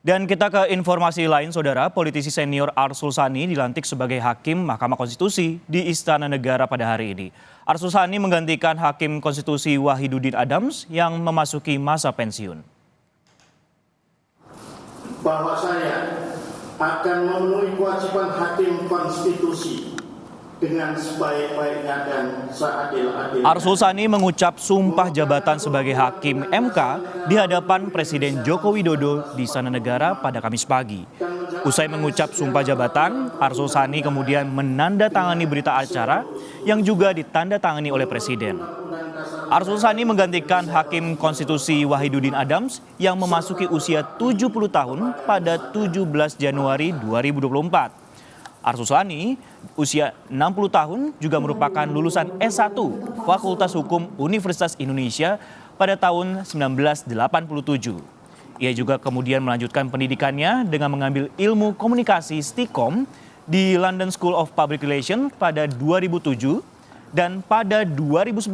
Dan kita ke informasi lain, Saudara. Politisi senior Arsul Sani dilantik sebagai Hakim Mahkamah Konstitusi di Istana Negara pada hari ini. Arsul Sani menggantikan Hakim Konstitusi Wahiduddin Adams yang memasuki masa pensiun. Bahwa saya akan memenuhi kewajiban Hakim Konstitusi dengan sebaik-baiknya dan seadil-adilnya. Arsul Sani mengucap sumpah jabatan sebagai Hakim MK di hadapan Presiden Joko Widodo di Istana Negara pada Kamis pagi. Usai mengucap sumpah jabatan, Arsul Sani kemudian menandatangani berita acara yang juga ditandatangani oleh Presiden. Arsul Sani menggantikan Hakim Konstitusi Wahiduddin Adams yang memasuki usia 70 tahun pada 17 Januari 2024. Arsul Sani, usia 60 tahun, juga merupakan lulusan S1 Fakultas Hukum Universitas Indonesia pada tahun 1987. Ia juga kemudian melanjutkan pendidikannya dengan mengambil ilmu komunikasi Stikom di London School of Public Relations pada 2007 dan pada 2011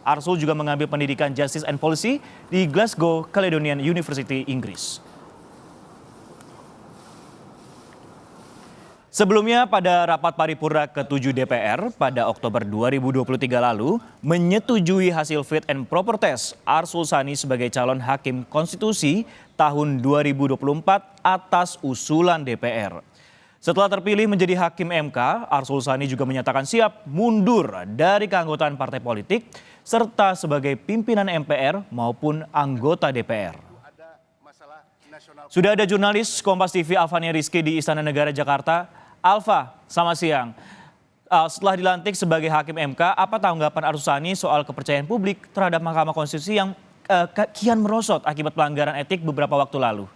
Arsul juga mengambil pendidikan Justice and Policy di Glasgow Caledonian University, Inggris. Sebelumnya pada rapat paripurna ke-7 DPR pada Oktober 2023 lalu menyetujui hasil fit and proper test Arsul Sani sebagai calon Hakim Konstitusi tahun 2024 atas usulan DPR. Setelah terpilih menjadi Hakim MK, Arsul Sani juga menyatakan siap mundur dari keanggotaan partai politik serta sebagai pimpinan MPR maupun anggota DPR. Sudah ada jurnalis Kompas TV Alfania Rizky di Istana Negara Jakarta. Alfa, selamat siang. Setelah dilantik sebagai Hakim MK, apa tanggapan Arsul Sani soal kepercayaan publik terhadap Mahkamah Konstitusi yang kian merosot akibat pelanggaran etik beberapa waktu lalu?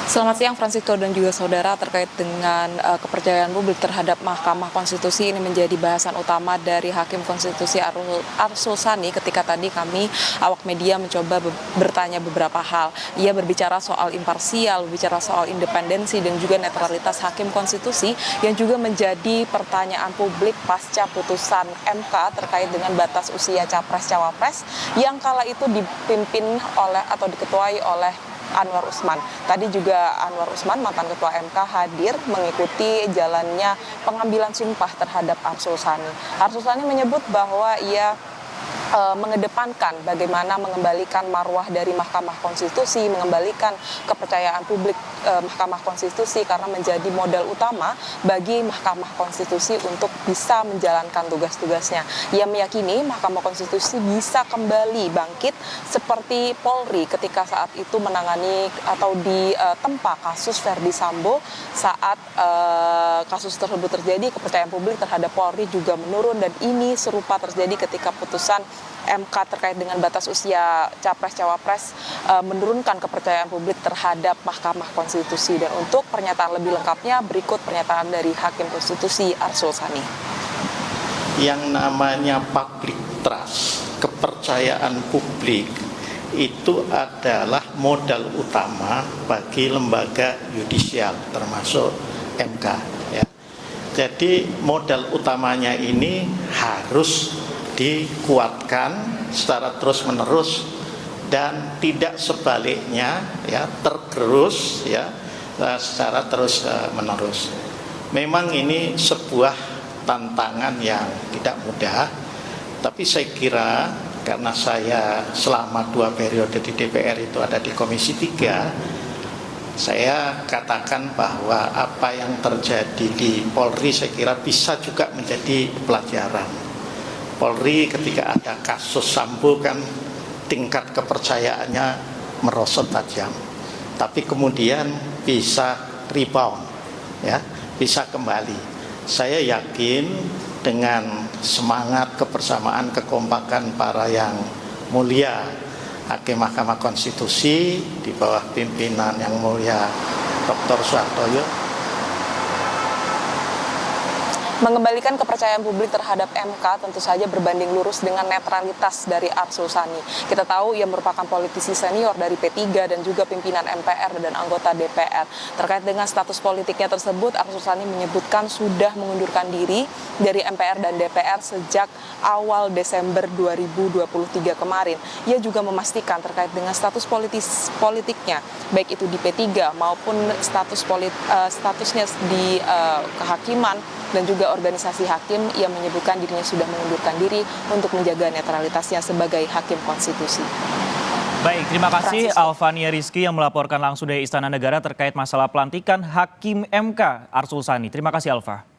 Selamat siang Francisco dan juga saudara. Terkait dengan kepercayaan publik terhadap Mahkamah Konstitusi, ini menjadi bahasan utama dari Hakim Konstitusi Arsul Sani ketika tadi kami awak media mencoba bertanya beberapa hal. Ia berbicara soal imparsial, berbicara soal independensi dan juga netralitas Hakim Konstitusi yang juga menjadi pertanyaan publik pasca putusan MK terkait dengan batas usia Capres-Cawapres yang kala itu dipimpin oleh atau diketuai oleh Anwar Usman. Tadi juga Anwar Usman, mantan Ketua MK, hadir mengikuti jalannya pengambilan sumpah terhadap Arsul Sani. Arsul Sani menyebut bahwa ia mengedepankan bagaimana mengembalikan marwah dari Mahkamah Konstitusi, mengembalikan kepercayaan publik Mahkamah Konstitusi karena menjadi modal utama bagi Mahkamah Konstitusi untuk bisa menjalankan tugas-tugasnya. Ia meyakini Mahkamah Konstitusi bisa kembali bangkit seperti Polri ketika saat itu menangani atau ditempa kasus Verdi Sambo. Saat kasus tersebut terjadi, kepercayaan publik terhadap Polri juga menurun dan ini serupa terjadi ketika putusan MK terkait dengan batas usia Capres-Cawapres menurunkan kepercayaan publik terhadap Mahkamah Konstitusi. Dan untuk pernyataan lebih lengkapnya berikut pernyataan dari Hakim Konstitusi Arsul Sani. Yang namanya public trust, kepercayaan publik itu adalah modal utama bagi lembaga yudisial termasuk MK. Ya. Jadi modal utamanya ini harus dikuatkan secara terus-menerus dan tidak sebaliknya ya tergerus ya secara terus-menerus. Memang ini sebuah tantangan yang tidak mudah, tapi saya kira karena saya selama 2 periode di DPR itu ada di Komisi 3, saya katakan bahwa apa yang terjadi di Polri saya kira bisa juga menjadi pelajaran. Polri ketika ada kasus Sambo kan tingkat kepercayaannya merosot tajam, tapi kemudian bisa rebound, ya, bisa kembali. Saya yakin dengan semangat kebersamaan, kekompakan para yang mulia Hakim Mahkamah Konstitusi di bawah pimpinan yang mulia Dr. Soehartoyo. mengembalikan kepercayaan publik terhadap MK tentu saja berbanding lurus dengan netralitas dari Arsul Sani. Kita tahu ia merupakan politisi senior dari P3 dan juga pimpinan MPR dan anggota DPR. Terkait dengan status politiknya tersebut, Arsul Sani menyebutkan sudah mengundurkan diri dari MPR dan DPR sejak awal Desember 2023 kemarin. Ia juga memastikan terkait dengan status politiknya, baik itu di P3 maupun statusnya di kehakiman dan juga organisasi hakim, ia menyebutkan dirinya sudah mengundurkan diri untuk menjaga netralitasnya sebagai hakim konstitusi. Baik, terima kasih Alvania Rizky yang melaporkan langsung dari Istana Negara terkait masalah pelantikan Hakim MK Arsul Sani. Terima kasih Alva.